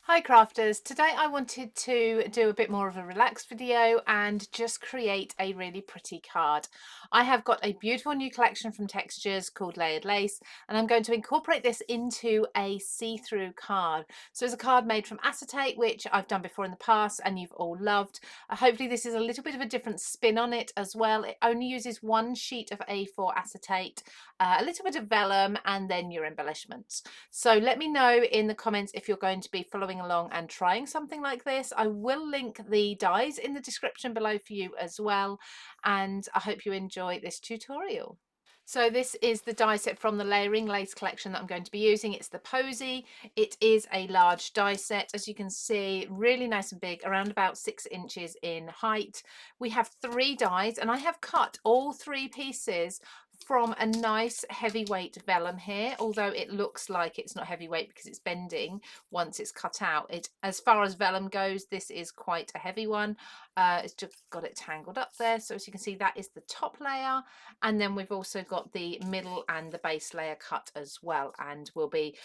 Hi crafters, today I wanted to do a bit more of a relaxed video and just create a really pretty card. I have got a beautiful new collection from Textures called Layered Lace, and I'm going to incorporate this into a see-through card. So it's a card made from acetate, which I've done before in the past and you've all loved. Hopefully this is a little bit of a different spin on it as well. It only uses one sheet of A4 acetate, a little bit of vellum, and then your embellishments. So let me know in the comments if you're going to be following along and trying something like this. I will link the dies in the description below for you as well, and I hope you enjoy this tutorial. So this is the die set from the Layering Lace collection that I'm going to be using. It's the Posy. It is a large die set, as you can see, really nice and big, around about 6 inches in height. We have 3 dies, and I have cut all 3 pieces from a nice heavyweight vellum here, although it looks like it's not heavyweight because it's bending once it's cut out. As far as vellum goes, this is quite a heavy one. It's just got it tangled up there, so as you can see, that is the top layer, and then we've also got the middle and the base layer cut as well, and we'll be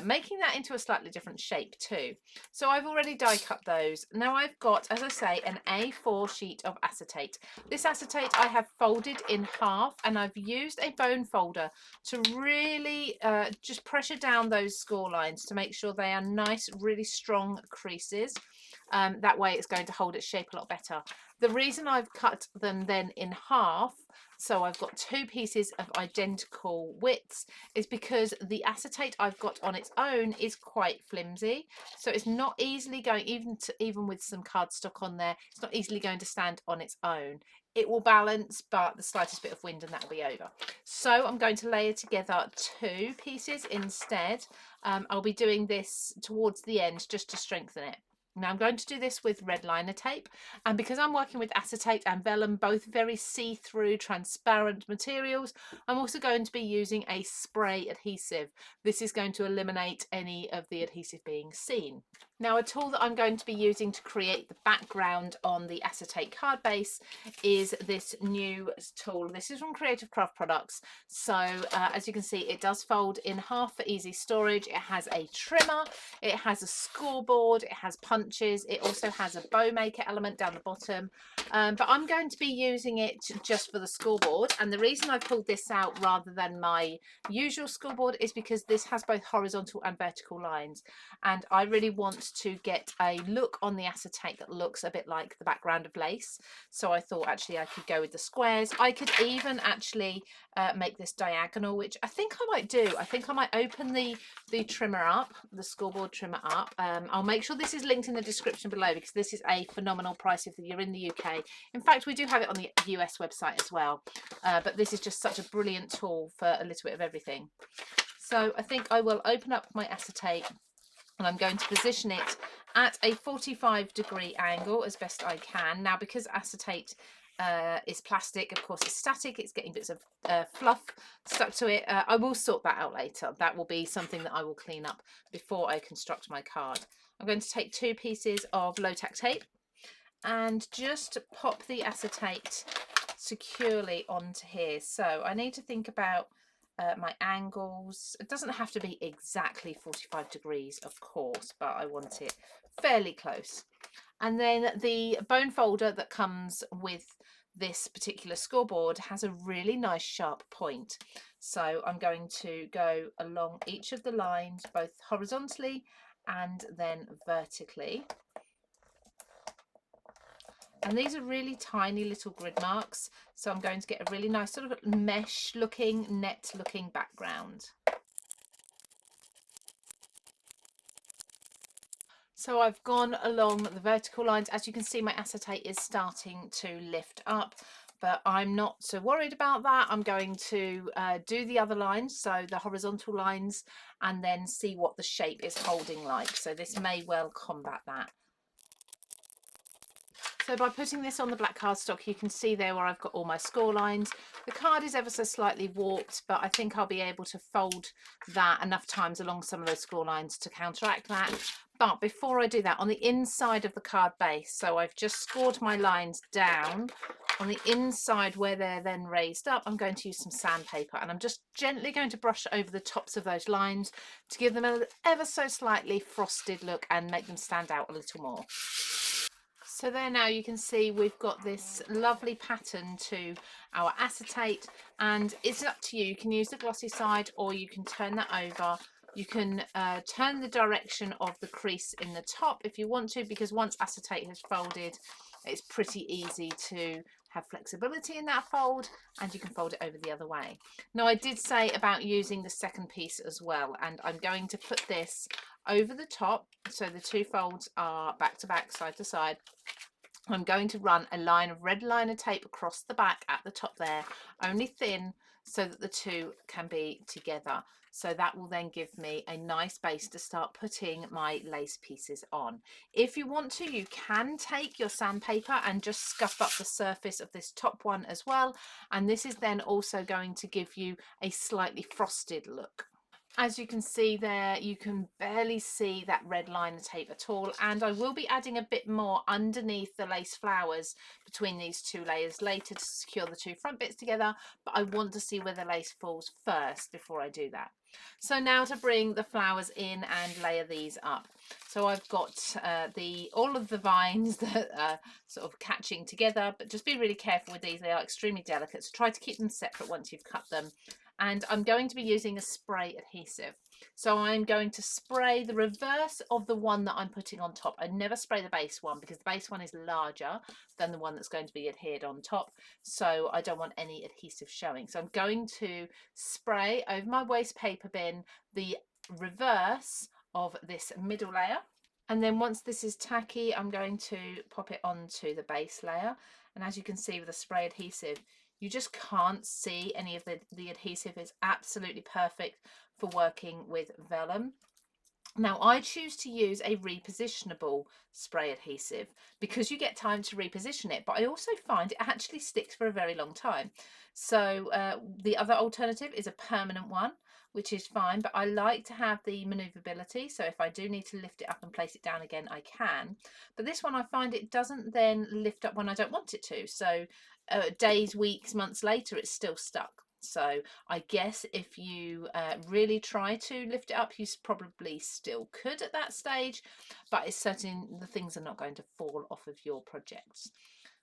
making that into a slightly different shape too. So I've already die cut those. Now I've got, as I say, an A4 sheet of acetate. This acetate I have folded in half, and I've used a bone folder to really just pressure down those score lines to make sure they are nice, really strong creases. That way it's going to hold its shape a lot better. The reason I've cut them then in half, so I've got 2 pieces of identical widths, is because the acetate I've got on its own is quite flimsy, so it's not easily going, even with some cardstock on there, it's not easily going to stand on its own. It will balance, but the slightest bit of wind and that will be over. So I'm going to layer together 2 pieces instead. I'll be doing this towards the end just to strengthen it. Now I'm going to do this with red liner tape, and because I'm working with acetate and vellum, both very see-through transparent materials, I'm also going to be using a spray adhesive. This is going to eliminate any of the adhesive being seen. Now a tool that I'm going to be using to create the background on the acetate card base is this new tool. This is from Creative Craft Products. So as you can see, it does fold in half for easy storage. It has a trimmer, it has a scoreboard, it has punches, it also has a bow maker element down the bottom, but I'm going to be using it just for the scoreboard, and the reason I pulled this out rather than my usual scoreboard is because this has both horizontal and vertical lines, and I really want to get a look on the acetate that looks a bit like the background of lace. So I thought actually I could go with the squares. I could even actually make this diagonal, which I think I might do. I think I might open the trimmer up, the scoreboard trimmer up. I'll make sure this is linked in the description below because this is a phenomenal price if you're in the UK. In fact, we do have it on the US website as well, but this is just such a brilliant tool for a little bit of everything. So I think I will open up my acetate, and I'm going to position it at a 45-degree angle as best I can. Now, because acetate is plastic, of course it's static, it's getting bits of fluff stuck to it. I will sort that out later. That will be something that I will clean up before I construct my card. I'm going to take 2 pieces of low tack tape and just pop the acetate securely onto here. So I need to think about my angles. It doesn't have to be exactly 45 degrees, of course, but I want it fairly close. And then the bone folder that comes with this particular scoreboard has a really nice sharp point. So I'm going to go along each of the lines, both horizontally and then vertically. And these are really tiny little grid marks, so I'm going to get a really nice sort of mesh looking, net looking background. So I've gone along the vertical lines. As you can see, my acetate is starting to lift up, but I'm not so worried about that. I'm going to do the other lines, so the horizontal lines, and then see what the shape is holding like. So this may well combat that. So by putting this on the black cardstock, you can see there where I've got all my score lines. The card is ever so slightly warped, but I think I'll be able to fold that enough times along some of those score lines to counteract that. But before I do that, on the inside of the card base, so I've just scored my lines down on the inside where they're then raised up, I'm going to use some sandpaper, and I'm just gently going to brush over the tops of those lines to give them an ever so slightly frosted look and make them stand out a little more. So there, now you can see we've got this lovely pattern to our acetate, and it's up to you. You can use the glossy side or you can turn that over. You can turn the direction of the crease in the top if you want to, because once acetate has folded, it's pretty easy to have flexibility in that fold, and you can fold it over the other way. Now, I did say about using the second piece as well, and I'm going to put this over the top so the two folds are back to back, side to side. I'm going to run a line of red liner tape across the back at the top there, only thin, so that the two can be together. So that will then give me a nice base to start putting my lace pieces on. If you want to, you can take your sandpaper and just scuff up the surface of this top one as well. And this is then also going to give you a slightly frosted look. As you can see there, you can barely see that red liner tape at all, and I will be adding a bit more underneath the lace flowers between these two layers later to secure the two front bits together, but I want to see where the lace falls first before I do that. So now to bring the flowers in and layer these up. So I've got all of the vines that are sort of catching together, but just be really careful with these. They are extremely delicate, so try to keep them separate once you've cut them. And I'm going to be using a spray adhesive. So I'm going to spray the reverse of the one that I'm putting on top. I never spray the base one because the base one is larger than the one that's going to be adhered on top. So I don't want any adhesive showing. So I'm going to spray over my waste paper bin the reverse of this middle layer. And then once this is tacky, I'm going to pop it onto the base layer. And as you can see with the spray adhesive, you just can't see any of the adhesive. Is absolutely perfect for working with vellum. Now, I choose to use a repositionable spray adhesive because you get time to reposition it, but I also find it actually sticks for a very long time. So the other alternative is a permanent one, which is fine, but I like to have the maneuverability. So if I do need to lift it up and place it down again, I can. But this one, I find it doesn't then lift up when I don't want it to. So days, weeks, months later, it's still stuck. So I guess if you really try to lift it up, you probably still could at that stage, but it's certain the things are not going to fall off of your projects.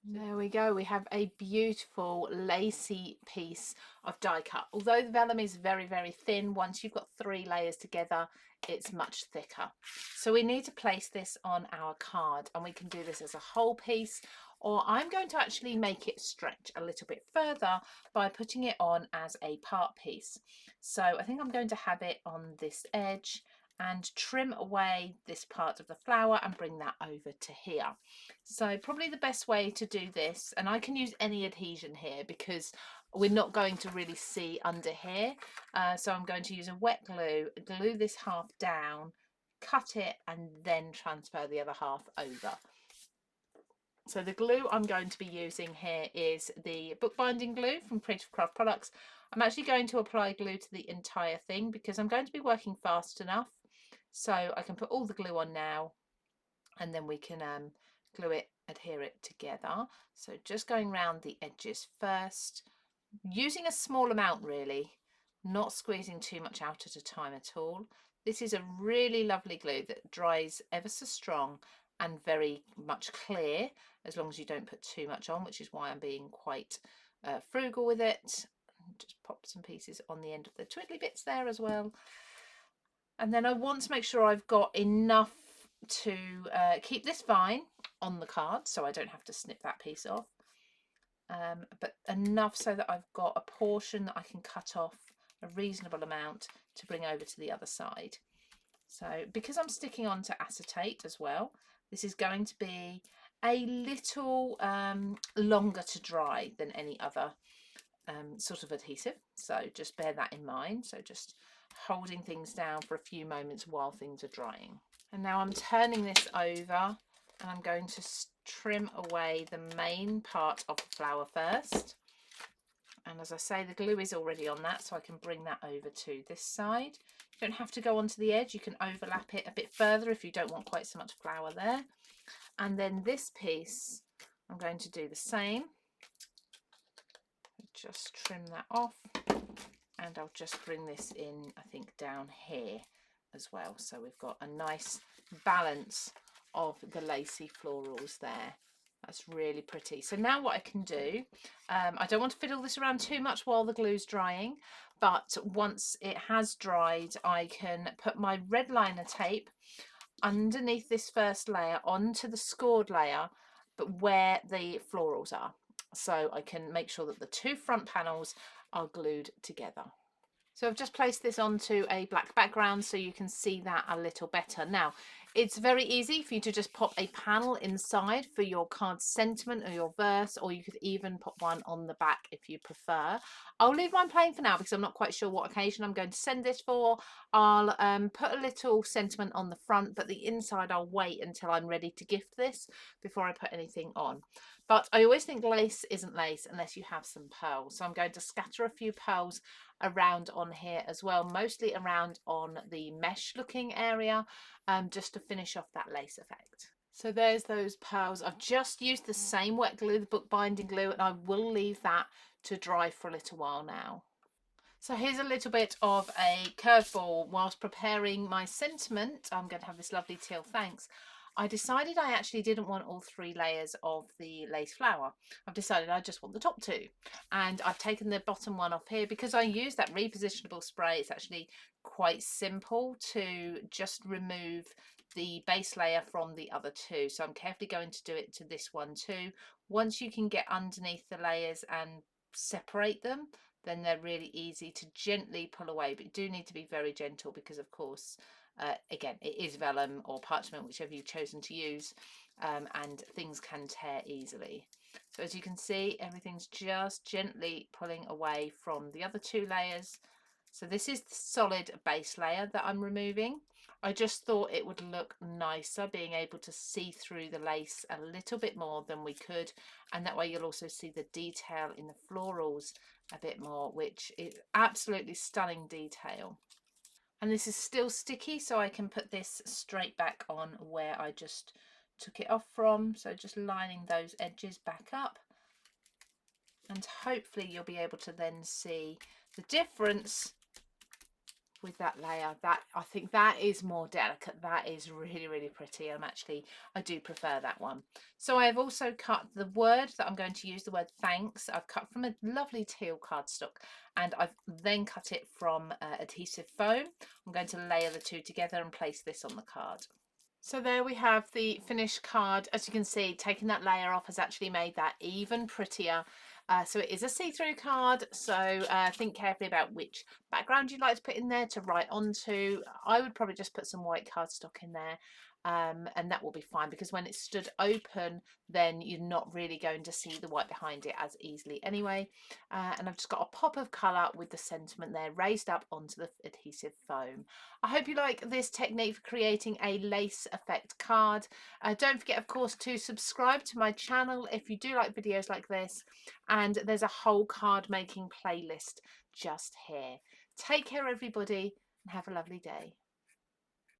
There we go. We have a beautiful lacy piece of die cut. Although the vellum is very, very thin, once you've got 3 layers together, it's much thicker. So we need to place this on our card, and we can do this as a whole piece, or I'm going to actually make it stretch a little bit further by putting it on as a part piece. So I think I'm going to have it on this edge and trim away this part of the flower and bring that over to here. So probably the best way to do this, and I can use any adhesion here because we're not going to really see under here. So I'm going to use a wet glue this half down, cut it, and then transfer the other half over. So the glue I'm going to be using here is the bookbinding glue from Papercraft products. I'm actually going to apply glue to the entire thing because I'm going to be working fast enough. So I can put all the glue on now, and then we can glue it, adhere it together. So just going around the edges first, using a small amount really, not squeezing too much out at a time at all. This is a really lovely glue that dries ever so strong and very much clear, as long as you don't put too much on, which is why I'm being quite frugal with it. Just pop some pieces on the end of the twiddly bits there as well. And then I want to make sure I've got enough to keep this vine on the card so I don't have to snip that piece off, but enough so that I've got a portion that I can cut off, a reasonable amount, to bring over to the other side. So because I'm sticking on to acetate as well, this is going to be a little longer to dry than any other sort of adhesive, so just bear that in mind. So just holding things down for a few moments while things are drying. And now I'm turning this over and I'm going to trim away the main part of the flower first. And as I say, the glue is already on that, so I can bring that over to this side. You don't have to go onto the edge, you can overlap it a bit further if you don't want quite so much flower there. And then this piece, I'm going to do the same. just trim that off, and I'll just bring this in, I think, down here as well. So we've got a nice balance of the lacy florals there. That's really pretty. So now what I can do, I don't want to fiddle this around too much while the glue's drying, but once it has dried, I can put my red liner tape underneath this first layer onto the scored layer, but where the florals are. So I can make sure that the two front panels are glued together. So I've just placed this onto a black background so you can see that a little better. Now, it's very easy for you to just pop a panel inside for your card sentiment or your verse, or you could even put one on the back if you prefer. I'll leave mine plain for now because I'm not quite sure what occasion I'm going to send this for. I'll put a little sentiment on the front, but the inside I'll wait until I'm ready to gift this before I put anything on. But I always think lace isn't lace unless you have some pearls. So I'm going to scatter a few pearls around on here as well, mostly around on the mesh looking area, just to finish off that lace effect. So there's those pearls. I've just used the same wet glue, the book binding glue, and I will leave that to dry for a little while now. So here's a little bit of a curveball. Whilst preparing my sentiment, I'm going to have this lovely teal thanks. I decided I actually didn't want all 3 layers of the lace flower. I've decided I just want the top 2. And I've taken the bottom one off here because I use that repositionable spray. It's actually quite simple to just remove the base layer from the other 2. So I'm carefully going to do it to this one too. Once you can get underneath the layers and separate them, then they're really easy to gently pull away, but you do need to be very gentle because, of course, again, it is vellum or parchment, whichever you've chosen to use, and things can tear easily. So as you can see, everything's just gently pulling away from the other 2 layers. So this is the solid base layer that I'm removing. I just thought it would look nicer being able to see through the lace a little bit more than we could, and that way you'll also see the detail in the florals a bit more, which is absolutely stunning detail. And this is still sticky, so I can put this straight back on where I just took it off from. So just lining those edges back up, and hopefully you'll be able to then see the difference with that layer. That, I think that is more delicate. That is really, really pretty. I do prefer that one. So I've also cut the word that I'm going to use, the word thanks. I've cut from a lovely teal cardstock, and I've then cut it from adhesive foam. I'm going to layer the 2 together and place this on the card. So there we have the finished card. As you can see, taking that layer off has actually made that even prettier. So it is a see-through card, so think carefully about which background you'd like to put in there to write onto. I would probably just put some white cardstock in there, and that will be fine, because when it's stood open, then you're not really going to see the white behind it as easily anyway. And I've just got a pop of colour with the sentiment there raised up onto the adhesive foam. I hope you like this technique for creating a lace effect card. Don't forget, of course, to subscribe to my channel if you do like videos like this, and there's a whole card making playlist just here. Take care, everybody, and have a lovely day.